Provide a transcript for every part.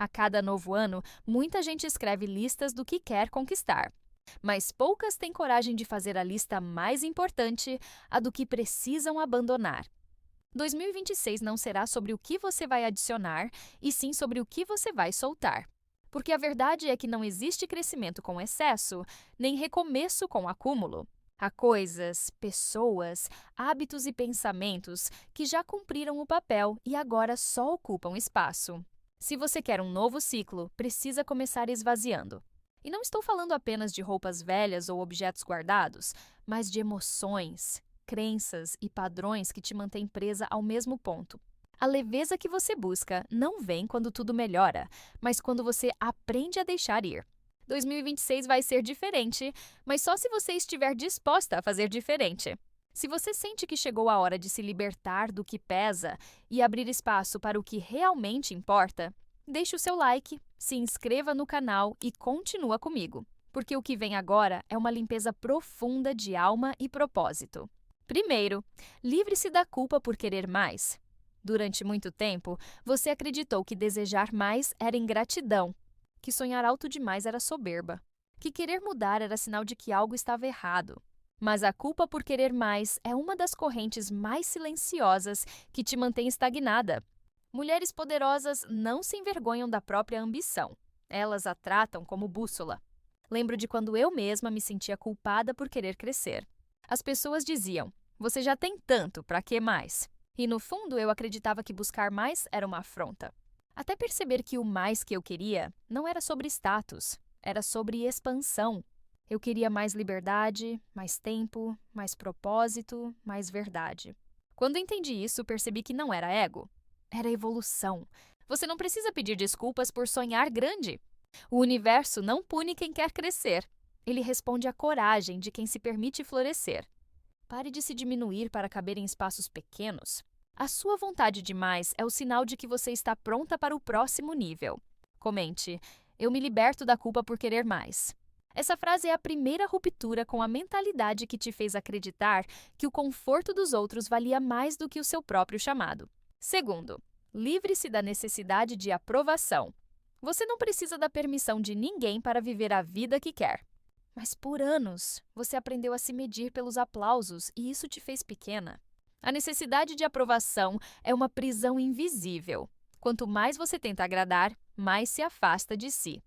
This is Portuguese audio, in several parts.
A cada novo ano, muita gente escreve listas do que quer conquistar. Mas poucas têm coragem de fazer a lista mais importante, a do que precisam abandonar. 2026 não será sobre o que você vai adicionar, e sim sobre o que você vai soltar. Porque a verdade é que não existe crescimento com excesso, nem recomeço com acúmulo. Há coisas, pessoas, hábitos e pensamentos que já cumpriram o papel e agora só ocupam espaço. Se você quer um novo ciclo, precisa começar esvaziando. E não estou falando apenas de roupas velhas ou objetos guardados, mas de emoções, crenças e padrões que te mantêm presa ao mesmo ponto. A leveza que você busca não vem quando tudo melhora, mas quando você aprende a deixar ir. 2026 vai ser diferente, mas só se você estiver disposta a fazer diferente. Se você sente que chegou a hora de se libertar do que pesa e abrir espaço para o que realmente importa, deixe o seu like, se inscreva no canal e continua comigo, porque o que vem agora é uma limpeza profunda de alma e propósito. Primeiro, livre-se da culpa por querer mais. Durante muito tempo, você acreditou que desejar mais era ingratidão, que sonhar alto demais era soberba, que querer mudar era sinal de que algo estava errado. Mas a culpa por querer mais é uma das correntes mais silenciosas que te mantém estagnada. Mulheres poderosas não se envergonham da própria ambição. Elas a tratam como bússola. Lembro de quando eu mesma me sentia culpada por querer crescer. As pessoas diziam: "Você já tem tanto, para que mais?" E no fundo eu acreditava que buscar mais era uma afronta. Até perceber que o mais que eu queria não era sobre status, era sobre expansão. Eu queria mais liberdade, mais tempo, mais propósito, mais verdade. Quando entendi isso, percebi que não era ego, era evolução. Você não precisa pedir desculpas por sonhar grande. O universo não pune quem quer crescer. Ele responde à coragem de quem se permite florescer. Pare de se diminuir para caber em espaços pequenos. A sua vontade de mais é o sinal de que você está pronta para o próximo nível. Comente: "Eu me liberto da culpa por querer mais." Essa frase é a primeira ruptura com a mentalidade que te fez acreditar que o conforto dos outros valia mais do que o seu próprio chamado. Segundo, livre-se da necessidade de aprovação. Você não precisa da permissão de ninguém para viver a vida que quer. Mas por anos, você aprendeu a se medir pelos aplausos e isso te fez pequena. A necessidade de aprovação é uma prisão invisível. Quanto mais você tenta agradar, mais se afasta de si.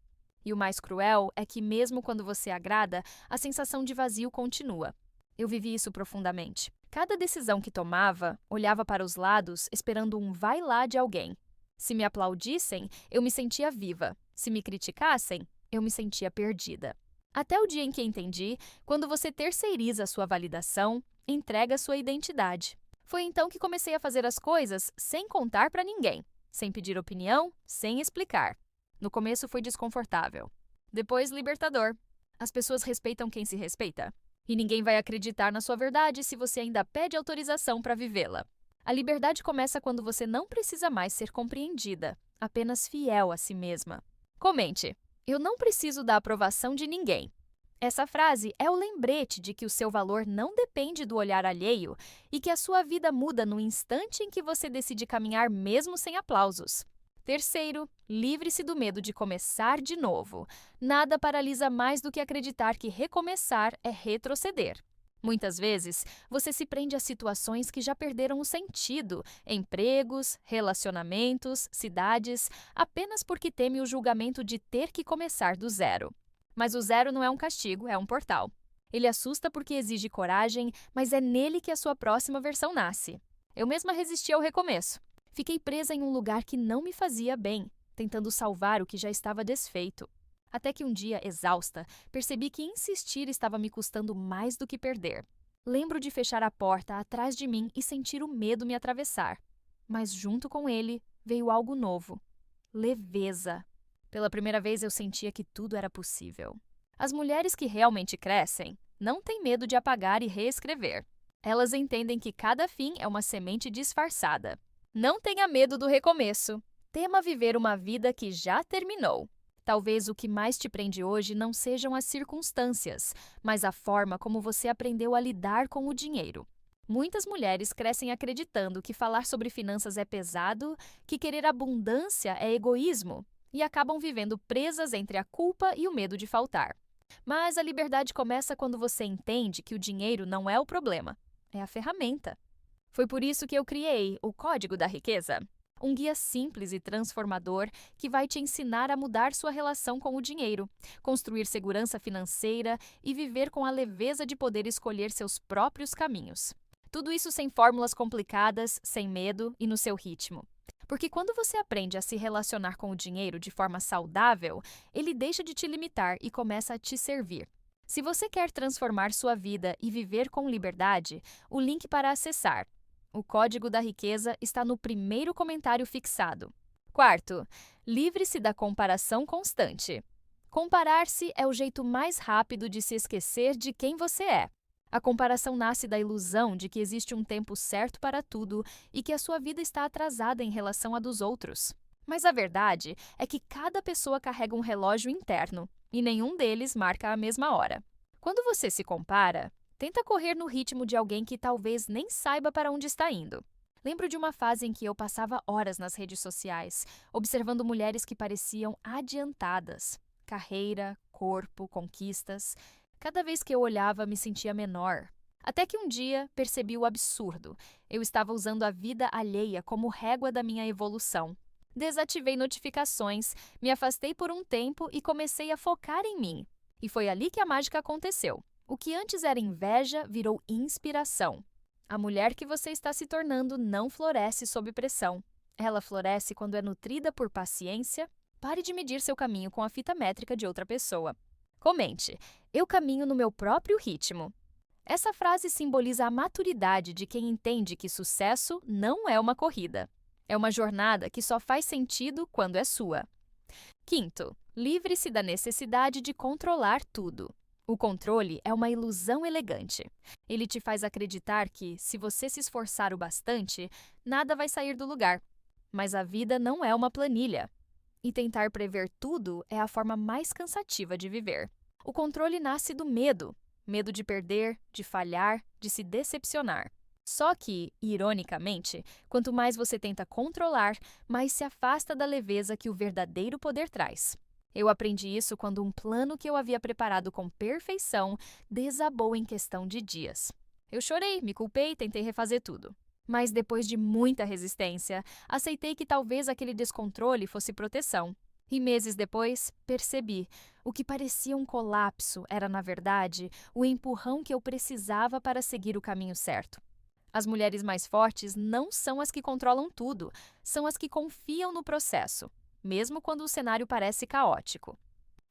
E o mais cruel é que mesmo quando você agrada, a sensação de vazio continua. Eu vivi isso profundamente. Cada decisão que tomava, olhava para os lados esperando um vai lá de alguém. Se me aplaudissem, eu me sentia viva. Se me criticassem, eu me sentia perdida. Até o dia em que entendi, quando você terceiriza a sua validação, entrega a sua identidade. Foi então que comecei a fazer as coisas sem contar para ninguém, sem pedir opinião, sem explicar. No começo foi desconfortável. Depois, libertador. As pessoas respeitam quem se respeita. E ninguém vai acreditar na sua verdade se você ainda pede autorização para vivê-la. A liberdade começa quando você não precisa mais ser compreendida, apenas fiel a si mesma. Comente: "Eu não preciso da aprovação de ninguém." Essa frase é o lembrete de que o seu valor não depende do olhar alheio e que a sua vida muda no instante em que você decide caminhar mesmo sem aplausos. Terceiro, livre-se do medo de começar de novo. Nada paralisa mais do que acreditar que recomeçar é retroceder. Muitas vezes, você se prende a situações que já perderam o sentido, empregos, relacionamentos, cidades, apenas porque teme o julgamento de ter que começar do zero. Mas o zero não é um castigo, é um portal. Ele assusta porque exige coragem, mas é nele que a sua próxima versão nasce. Eu mesma resisti ao recomeço. Fiquei presa em um lugar que não me fazia bem, tentando salvar o que já estava desfeito. Até que um dia, exausta, percebi que insistir estava me custando mais do que perder. Lembro de fechar a porta atrás de mim e sentir o medo me atravessar. Mas junto com ele veio algo novo: leveza. Pela primeira vez eu sentia que tudo era possível. As mulheres que realmente crescem não têm medo de apagar e reescrever. Elas entendem que cada fim é uma semente disfarçada. Não tenha medo do recomeço. Tema viver uma vida que já terminou. Talvez o que mais te prende hoje não sejam as circunstâncias, mas a forma como você aprendeu a lidar com o dinheiro. Muitas mulheres crescem acreditando que falar sobre finanças é pesado, que querer abundância é egoísmo. e acabam vivendo presas entre a culpa e o medo de faltar. Mas a liberdade começa quando você entende que o dinheiro não é o problema, é a ferramenta. Foi por isso que eu criei o Código da Riqueza, um guia simples e transformador que vai te ensinar a mudar sua relação com o dinheiro, construir segurança financeira e viver com a leveza de poder escolher seus próprios caminhos. Tudo isso sem fórmulas complicadas, sem medo e no seu ritmo. Porque quando você aprende a se relacionar com o dinheiro de forma saudável, ele deixa de te limitar e começa a te servir. Se você quer transformar sua vida e viver com liberdade, o link para acessar o Código da Riqueza está no primeiro comentário fixado. Quarto, livre-se da comparação constante. Comparar-se é o jeito mais rápido de se esquecer de quem você é. A comparação nasce da ilusão de que existe um tempo certo para tudo e que a sua vida está atrasada em relação à dos outros. Mas a verdade é que cada pessoa carrega um relógio interno e nenhum deles marca a mesma hora. Quando você se compara, tenta correr no ritmo de alguém que talvez nem saiba para onde está indo. Lembro de uma fase em que eu passava horas nas redes sociais, observando mulheres que pareciam adiantadas. Carreira, corpo, conquistas. Cada vez que eu olhava, me sentia menor. Até que um dia percebi o absurdo. Eu estava usando a vida alheia como régua da minha evolução. Desativei notificações, me afastei por um tempo e comecei a focar em mim. E foi ali que a mágica aconteceu. O que antes era inveja virou inspiração. A mulher que você está se tornando não floresce sob pressão. Ela floresce quando é nutrida por paciência. Pare de medir seu caminho com a fita métrica de outra pessoa. Comente: eu caminho no meu próprio ritmo. Essa frase simboliza a maturidade de quem entende que sucesso não é uma corrida. É uma jornada que só faz sentido quando é sua. Quinto, livre-se da necessidade de controlar tudo. O controle é uma ilusão elegante. Ele te faz acreditar que, se você se esforçar o bastante, nada vai sair do lugar. Mas a vida não é uma planilha. E tentar prever tudo é a forma mais cansativa de viver. O controle nasce do medo. Medo de perder, de falhar, de se decepcionar. Só que, ironicamente, quanto mais você tenta controlar, mais se afasta da leveza que o verdadeiro poder traz. Eu aprendi isso quando um plano que eu havia preparado com perfeição desabou em questão de dias. Eu chorei, me culpei e tentei refazer tudo. Mas depois de muita resistência, aceitei que talvez aquele descontrole fosse proteção. E meses depois, percebi, o que parecia um colapso era, na verdade, o empurrão que eu precisava para seguir o caminho certo. As mulheres mais fortes não são as que controlam tudo, são as que confiam no processo, mesmo quando o cenário parece caótico.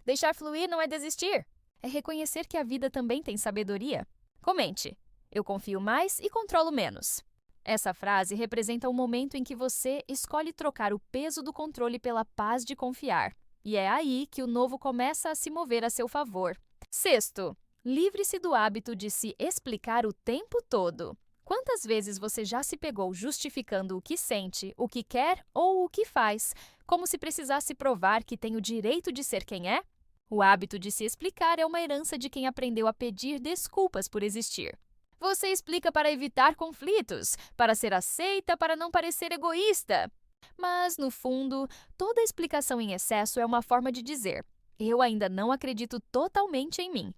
Deixar fluir não é desistir, é reconhecer que a vida também tem sabedoria. Comente: eu confio mais e controlo menos. Essa frase representa o momento em que você escolhe trocar o peso do controle pela paz de confiar. E é aí que o novo começa a se mover a seu favor. Sexto, livre-se do hábito de se explicar o tempo todo. Quantas vezes você já se pegou justificando o que sente, o que quer ou o que faz, como se precisasse provar que tem o direito de ser quem é? O hábito de se explicar é uma herança de quem aprendeu a pedir desculpas por existir. Você explica para evitar conflitos, para ser aceita, para não parecer egoísta. Mas, no fundo, toda explicação em excesso é uma forma de dizer: eu ainda não acredito totalmente em mim.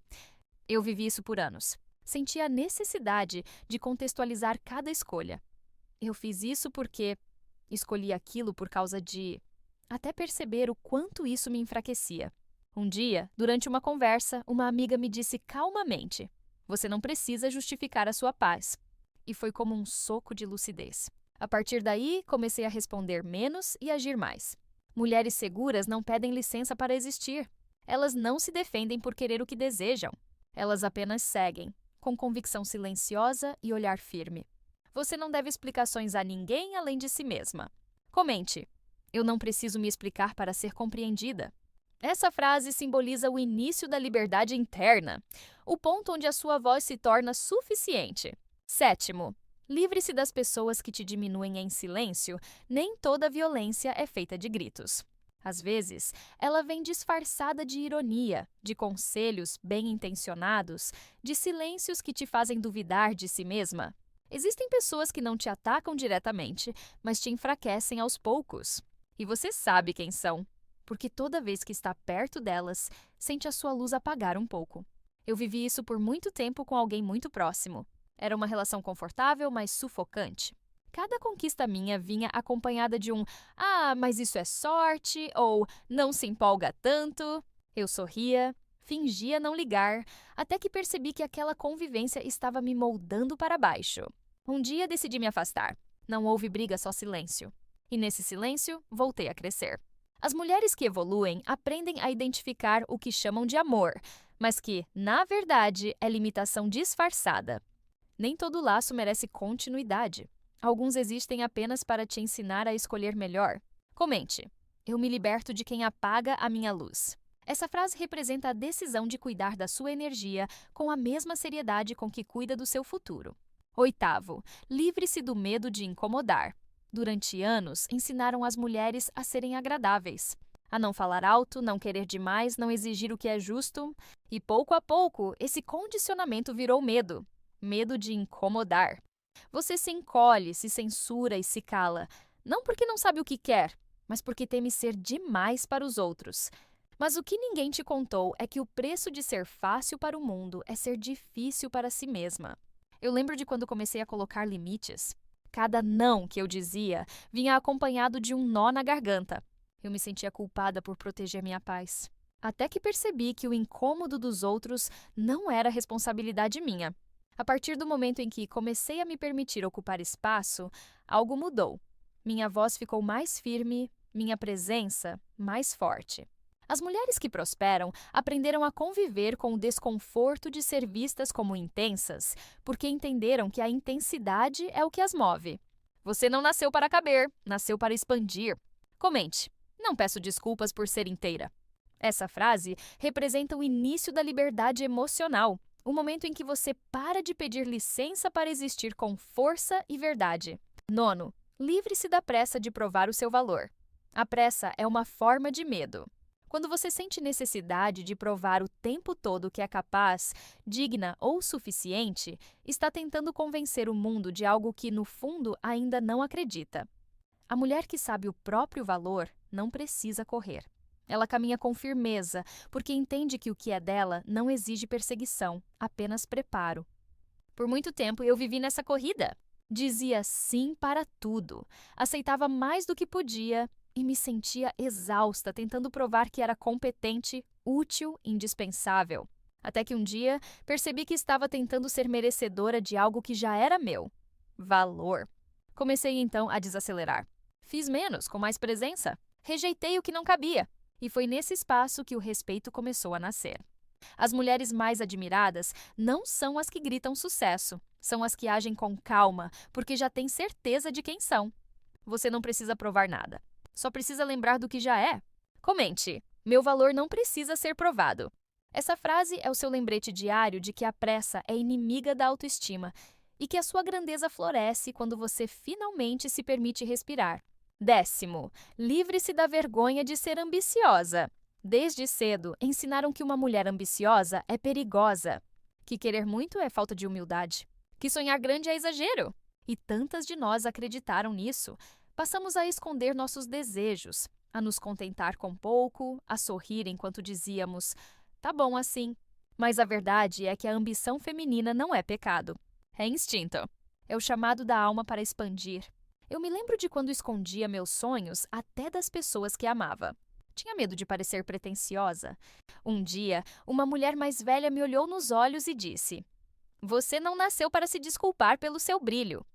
Eu vivi isso por anos. Senti a necessidade de contextualizar cada escolha. Eu fiz isso porque escolhi aquilo por causa de... até perceber o quanto isso me enfraquecia. Um dia, durante uma conversa, uma amiga me disse calmamente: você não precisa justificar a sua paz. E foi como um soco de lucidez. A partir daí, comecei a responder menos e agir mais. Mulheres seguras não pedem licença para existir. Elas não se defendem por querer o que desejam. Elas apenas seguem, com convicção silenciosa e olhar firme. Você não deve explicações a ninguém além de si mesma. Comente: eu não preciso me explicar para ser compreendida. Essa frase simboliza o início da liberdade interna, o ponto onde a sua voz se torna suficiente. Sétimo, livre-se das pessoas que te diminuem em silêncio. Nem toda violência é feita de gritos. Às vezes, ela vem disfarçada de ironia, de conselhos bem-intencionados, de silêncios que te fazem duvidar de si mesma. Existem pessoas que não te atacam diretamente, mas te enfraquecem aos poucos. E você sabe quem são. porque toda vez que está perto delas, sente a sua luz apagar um pouco. Eu vivi isso por muito tempo com alguém muito próximo. Era uma relação confortável, mas sufocante. Cada conquista minha vinha acompanhada de um "Ah, mas isso é sorte" ou "Não se empolga tanto". Eu sorria, fingia não ligar, até que percebi que aquela convivência estava me moldando para baixo. Um dia decidi me afastar. Não houve briga, só silêncio. E nesse silêncio, voltei a crescer. As mulheres que evoluem aprendem a identificar o que chamam de amor, mas que, na verdade, é limitação disfarçada. Nem todo laço merece continuidade. Alguns existem apenas para te ensinar a escolher melhor. Comente: eu me liberto de quem apaga a minha luz. Essa frase representa a decisão de cuidar da sua energia com a mesma seriedade com que cuida do seu futuro. 8º, livre-se do medo de incomodar. Durante anos, ensinaram as mulheres a serem agradáveis, a não falar alto, não querer demais, não exigir o que é justo. E pouco a pouco, esse condicionamento virou medo. Medo de incomodar. Você se encolhe, se censura e se cala, não porque não sabe o que quer, mas porque teme ser demais para os outros. Mas o que ninguém te contou é que o preço de ser fácil para o mundo é ser difícil para si mesma. Eu lembro de quando comecei a colocar limites. Cada não que eu dizia vinha acompanhado de um nó na garganta. Eu me sentia culpada por proteger minha paz. Até que percebi que o incômodo dos outros não era responsabilidade minha. A partir do momento em que comecei a me permitir ocupar espaço, algo mudou. Minha voz ficou mais firme, minha presença mais forte. As mulheres que prosperam aprenderam a conviver com o desconforto de ser vistas como intensas, porque entenderam que a intensidade é o que as move. Você não nasceu para caber, nasceu para expandir. Comente: não peço desculpas por ser inteira. Essa frase representa o início da liberdade emocional, o momento em que você para de pedir licença para existir com força e verdade. 9º, livre-se da pressa de provar o seu valor. A pressa é uma forma de medo. Quando você sente necessidade de provar o tempo todo que é capaz, digna ou suficiente, está tentando convencer o mundo de algo que, no fundo, ainda não acredita. A mulher que sabe o próprio valor não precisa correr. Ela caminha com firmeza, porque entende que o que é dela não exige perseguição, apenas preparo. Por muito tempo eu vivi nessa corrida. Dizia sim para tudo, aceitava mais do que podia e me sentia exausta tentando provar que era competente, útil, indispensável. Até que um dia percebi que estava tentando ser merecedora de algo que já era meu: valor. Comecei então a desacelerar. Fiz menos, com mais presença. Rejeitei o que não cabia. E foi nesse espaço que o respeito começou a nascer. As mulheres mais admiradas não são as que gritam sucesso, são as que agem com calma, porque já têm certeza de quem são. Você não precisa provar nada, só precisa lembrar do que já é. Comente: meu valor não precisa ser provado. Essa frase é o seu lembrete diário de que a pressa é inimiga da autoestima e que a sua grandeza floresce quando você finalmente se permite respirar. 10º, livre-se da vergonha de ser ambiciosa. Desde cedo, ensinaram que uma mulher ambiciosa é perigosa, que querer muito é falta de humildade, que sonhar grande é exagero. E tantas de nós acreditaram nisso. Passamos a esconder nossos desejos, a nos contentar com pouco, a sorrir enquanto dizíamos: tá bom assim. Mas a verdade é que a ambição feminina não é pecado. É instinto. É o chamado da alma para expandir. Eu me lembro de quando escondia meus sonhos até das pessoas que amava. Tinha medo de parecer pretensiosa. Um dia, uma mulher mais velha me olhou nos olhos e disse: você não nasceu para se desculpar pelo seu brilho.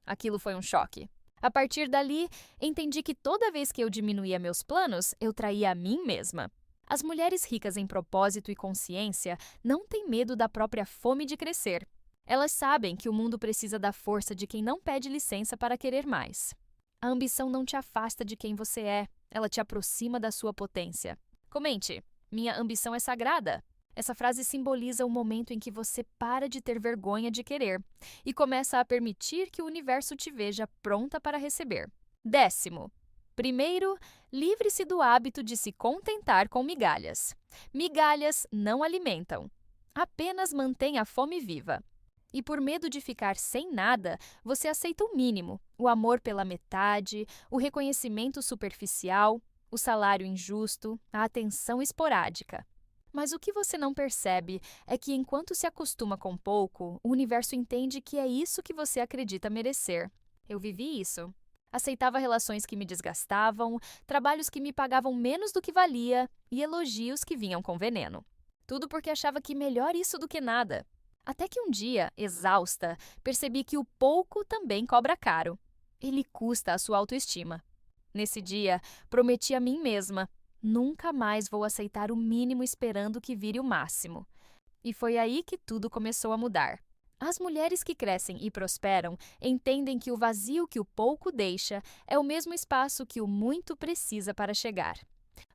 Aquilo foi um choque. A partir dali, entendi que toda vez que eu diminuía meus planos, eu traía a mim mesma. As mulheres ricas em propósito e consciência não têm medo da própria fome de crescer. Elas sabem que o mundo precisa da força de quem não pede licença para querer mais. A ambição não te afasta de quem você é, ela te aproxima da sua potência. Comente: minha ambição é sagrada. Essa frase simboliza o momento em que você para de ter vergonha de querer e começa a permitir que o universo te veja pronta para receber. 10º. Primeiro, livre-se do hábito de se contentar com migalhas. Migalhas não alimentam, apenas mantêm a fome viva. E por medo de ficar sem nada, você aceita o mínimo: o amor pela metade, o reconhecimento superficial, o salário injusto, a atenção esporádica. Mas o que você não percebe é que enquanto se acostuma com pouco, o universo entende que é isso que você acredita merecer. Eu vivi isso. Aceitava relações que me desgastavam, trabalhos que me pagavam menos do que valia e elogios que vinham com veneno. Tudo porque achava que melhor isso do que nada. Até que um dia, exausta, percebi que o pouco também cobra caro. Ele custa a sua autoestima. Nesse dia, prometi a mim mesma: nunca mais vou aceitar o mínimo esperando que vire o máximo. E foi aí que tudo começou a mudar. As mulheres que crescem e prosperam entendem que o vazio que o pouco deixa é o mesmo espaço que o muito precisa para chegar.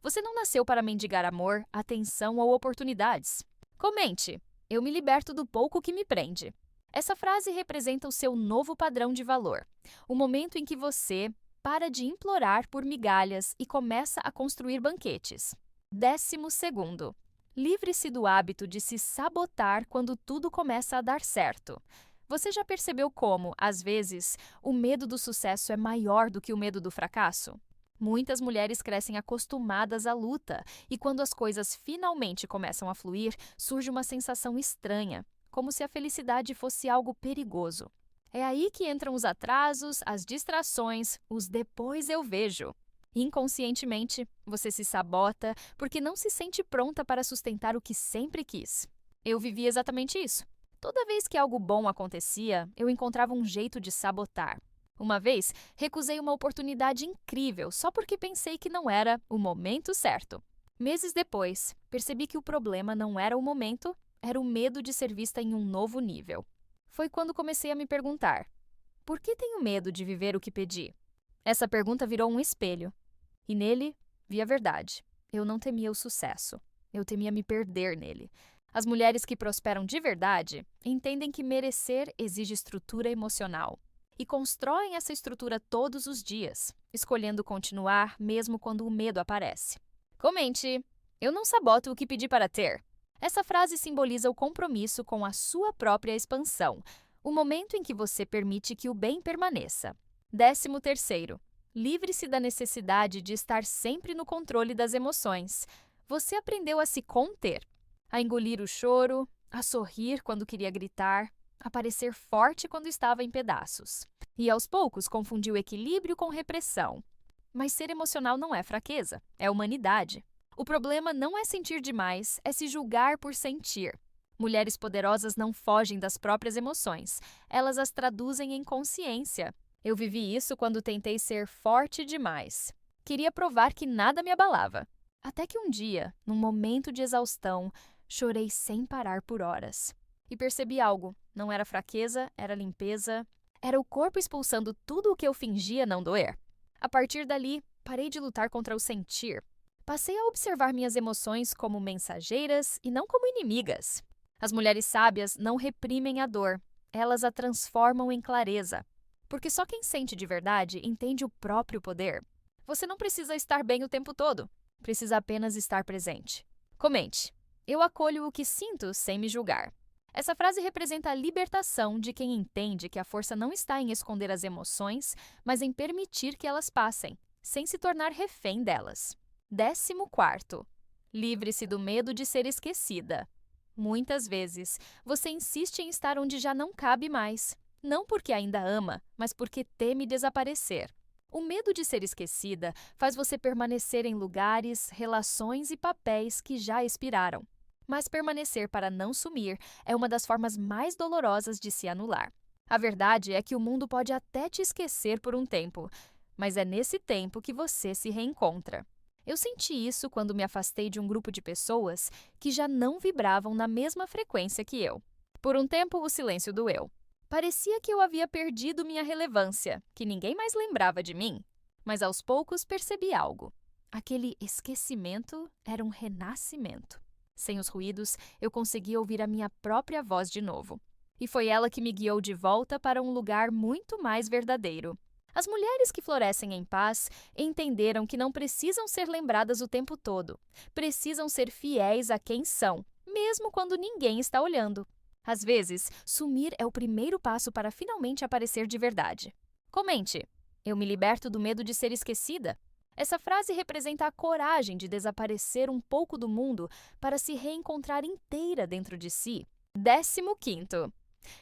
Você não nasceu para mendigar amor, atenção ou oportunidades. Comente: eu me liberto do pouco que me prende. Essa frase representa o seu novo padrão de valor. O momento em que você para de implorar por migalhas e começa a construir banquetes. 12º. Livre-se do hábito de se sabotar quando tudo começa a dar certo. Você já percebeu como, às vezes, o medo do sucesso é maior do que o medo do fracasso? Muitas mulheres crescem acostumadas à luta e quando as coisas finalmente começam a fluir, surge uma sensação estranha, como se a felicidade fosse algo perigoso. É aí que entram os atrasos, as distrações, os depois eu vejo. Inconscientemente, você se sabota porque não se sente pronta para sustentar o que sempre quis. Eu vivi exatamente isso. Toda vez que algo bom acontecia, eu encontrava um jeito de sabotar. Uma vez, recusei uma oportunidade incrível só porque pensei que não era o momento certo. Meses depois, percebi que o problema não era o momento, era o medo de ser vista em um novo nível. Foi quando comecei a me perguntar: por que tenho medo de viver o que pedi? Essa pergunta virou um espelho. E nele, vi a verdade. Eu não temia o sucesso. Eu temia me perder nele. As mulheres que prosperam de verdade entendem que merecer exige estrutura emocional. E constroem essa estrutura todos os dias, escolhendo continuar mesmo quando o medo aparece. Comente: eu não saboto o que pedi para ter. Essa frase simboliza o compromisso com a sua própria expansão, o momento em que você permite que o bem permaneça. 13º. Livre-se da necessidade de estar sempre no controle das emoções. Você aprendeu a se conter, a engolir o choro, a sorrir quando queria gritar, a parecer forte quando estava em pedaços. E aos poucos confundiu equilíbrio com repressão. Mas ser emocional não é fraqueza, é humanidade. O problema não é sentir demais, é se julgar por sentir. Mulheres poderosas não fogem das próprias emoções, elas as traduzem em consciência. Eu vivi isso quando tentei ser forte demais. Queria provar que nada me abalava. Até que um dia, num momento de exaustão, chorei sem parar por horas. E percebi algo: não era fraqueza, era limpeza. Era o corpo expulsando tudo o que eu fingia não doer. A partir dali, parei de lutar contra o sentir. Passei a observar minhas emoções como mensageiras e não como inimigas. As mulheres sábias não reprimem a dor, elas a transformam em clareza. Porque só quem sente de verdade entende o próprio poder. Você não precisa estar bem o tempo todo, precisa apenas estar presente. Comente: eu acolho o que sinto sem me julgar. Essa frase representa a libertação de quem entende que a força não está em esconder as emoções, mas em permitir que elas passem, sem se tornar refém delas. 14º. Livre-se do medo de ser esquecida. Muitas vezes, você insiste em estar onde já não cabe mais. Não porque ainda ama, mas porque teme desaparecer. O medo de ser esquecida faz você permanecer em lugares, relações e papéis que já expiraram. Mas permanecer para não sumir é uma das formas mais dolorosas de se anular. A verdade é que o mundo pode até te esquecer por um tempo, mas é nesse tempo que você se reencontra. Eu senti isso quando me afastei de um grupo de pessoas que já não vibravam na mesma frequência que eu. Por um tempo, o silêncio doeu. Parecia que eu havia perdido minha relevância, que ninguém mais lembrava de mim. Mas aos poucos percebi algo. Aquele esquecimento era um renascimento. Sem os ruídos, eu consegui ouvir a minha própria voz de novo. E foi ela que me guiou de volta para um lugar muito mais verdadeiro. As mulheres que florescem em paz entenderam que não precisam ser lembradas o tempo todo. Precisam ser fiéis a quem são, mesmo quando ninguém está olhando. Às vezes, sumir é o primeiro passo para finalmente aparecer de verdade. Comente: eu me liberto do medo de ser esquecida. Essa frase representa a coragem de desaparecer um pouco do mundo para se reencontrar inteira dentro de si. 15º.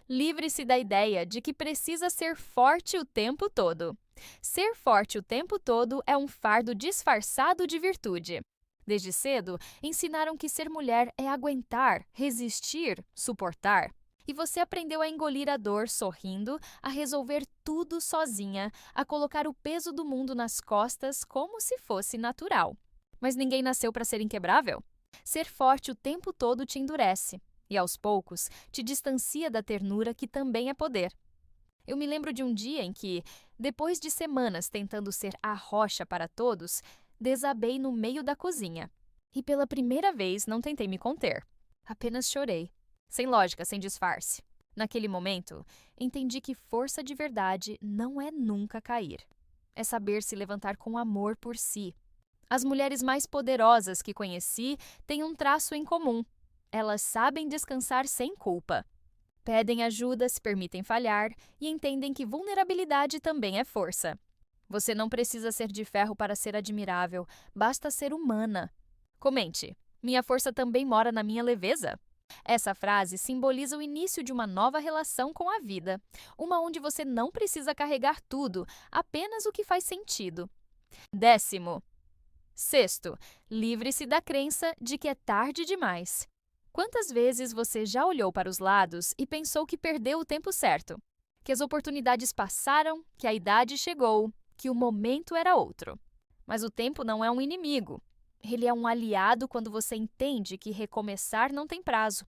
Livre-se da ideia de que precisa ser forte o tempo todo. Ser forte o tempo todo é um fardo disfarçado de virtude. Desde cedo, ensinaram que ser mulher é aguentar, resistir, suportar. E você aprendeu a engolir a dor sorrindo, a resolver tudo sozinha, a colocar o peso do mundo nas costas como se fosse natural. Mas ninguém nasceu para ser inquebrável. Ser forte o tempo todo te endurece e, aos poucos, te distancia da ternura que também é poder. Eu me lembro de um dia em que, depois de semanas tentando ser a rocha para todos, desabei no meio da cozinha. E pela primeira vez não tentei me conter. Apenas chorei. Sem lógica, sem disfarce. Naquele momento, entendi que força de verdade não é nunca cair. É saber se levantar com amor por si. As mulheres mais poderosas que conheci têm um traço em comum. Elas sabem descansar sem culpa. Pedem ajuda, se permitem falhar e entendem que vulnerabilidade também é força. Você não precisa ser de ferro para ser admirável, basta ser humana. Comente: minha força também mora na minha leveza? Essa frase simboliza o início de uma nova relação com a vida, uma onde você não precisa carregar tudo, apenas o que faz sentido. 16º. Livre-se da crença de que é tarde demais. Quantas vezes você já olhou para os lados e pensou que perdeu o tempo certo? Que as oportunidades passaram, que a idade chegou, que o momento era outro. Mas o tempo não é um inimigo. Ele é um aliado quando você entende que recomeçar não tem prazo.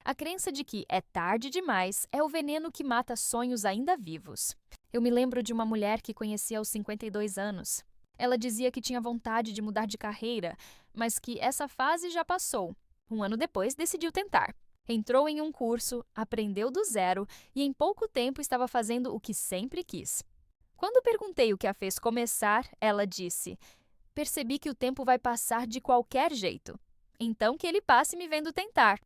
A crença de que é tarde demais é o veneno que mata sonhos ainda vivos. Eu me lembro de uma mulher que conheci aos 52 anos. Ela dizia que tinha vontade de mudar de carreira, mas que essa fase já passou. Um ano depois, decidiu tentar. Entrou em um curso, aprendeu do zero e em pouco tempo estava fazendo o que sempre quis. Quando perguntei o que a fez começar, ela disse: percebi que o tempo vai passar de qualquer jeito. Então que ele passe me vendo tentar.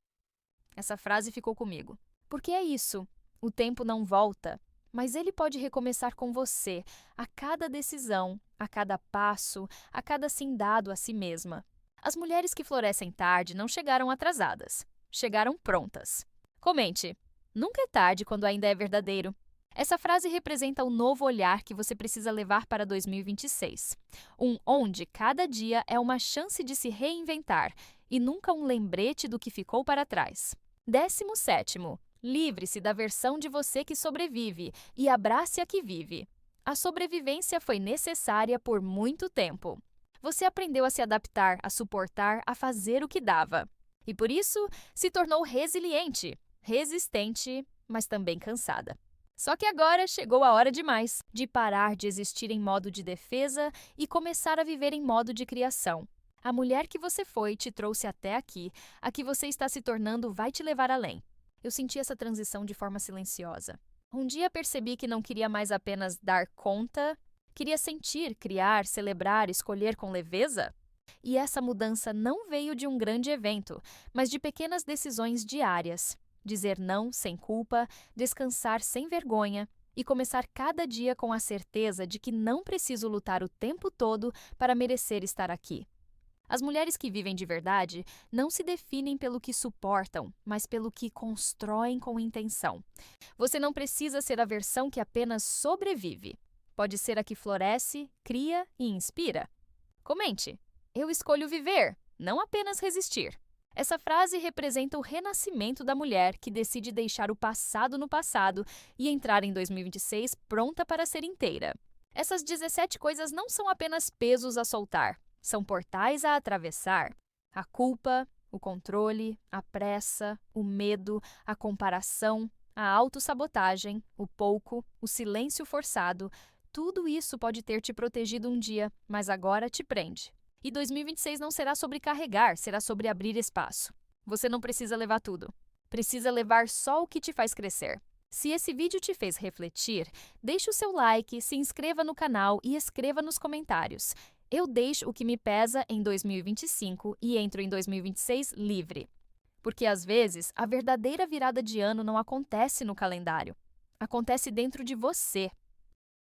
Essa frase ficou comigo. Porque é isso. O tempo não volta, mas ele pode recomeçar com você, a cada decisão, a cada passo, a cada sim dado a si mesma. As mulheres que florescem tarde não chegaram atrasadas. Chegaram prontas. Comente: nunca é tarde quando ainda é verdadeiro. Essa frase representa o novo olhar que você precisa levar para 2026. Onde cada dia é uma chance de se reinventar e nunca um lembrete do que ficou para trás. 17º. Livre-se da versão de você que sobrevive e abrace a que vive. A sobrevivência foi necessária por muito tempo. Você aprendeu a se adaptar, a suportar, a fazer o que dava. E por isso, se tornou resiliente, resistente, mas também cansada. Só que agora chegou a hora demais de parar de existir em modo de defesa e começar a viver em modo de criação. A mulher que você foi te trouxe até aqui, a que você está se tornando vai te levar além. Eu senti essa transição de forma silenciosa. Um dia percebi que não queria mais apenas dar conta, queria sentir, criar, celebrar, escolher com leveza. E essa mudança não veio de um grande evento, mas de pequenas decisões diárias. Dizer não sem culpa, descansar sem vergonha e começar cada dia com a certeza de que não preciso lutar o tempo todo para merecer estar aqui. As mulheres que vivem de verdade não se definem pelo que suportam, mas pelo que constroem com intenção. Você não precisa ser a versão que apenas sobrevive. Pode ser a que floresce, cria e inspira. Comente: eu escolho viver, não apenas resistir. Essa frase representa o renascimento da mulher que decide deixar o passado no passado e entrar em 2026 pronta para ser inteira. Essas 17 coisas não são apenas pesos a soltar, são portais a atravessar. A culpa, o controle, a pressa, o medo, a comparação, a autossabotagem, o pouco, o silêncio forçado, tudo isso pode ter te protegido um dia, mas agora te prende. E 2026 não será sobre carregar, será sobre abrir espaço. Você não precisa levar tudo. Precisa levar só o que te faz crescer. Se esse vídeo te fez refletir, deixe o seu like, se inscreva no canal e escreva nos comentários. Eu deixo o que me pesa em 2025 e entro em 2026 livre. Porque às vezes a verdadeira virada de ano não acontece no calendário. Acontece dentro de você.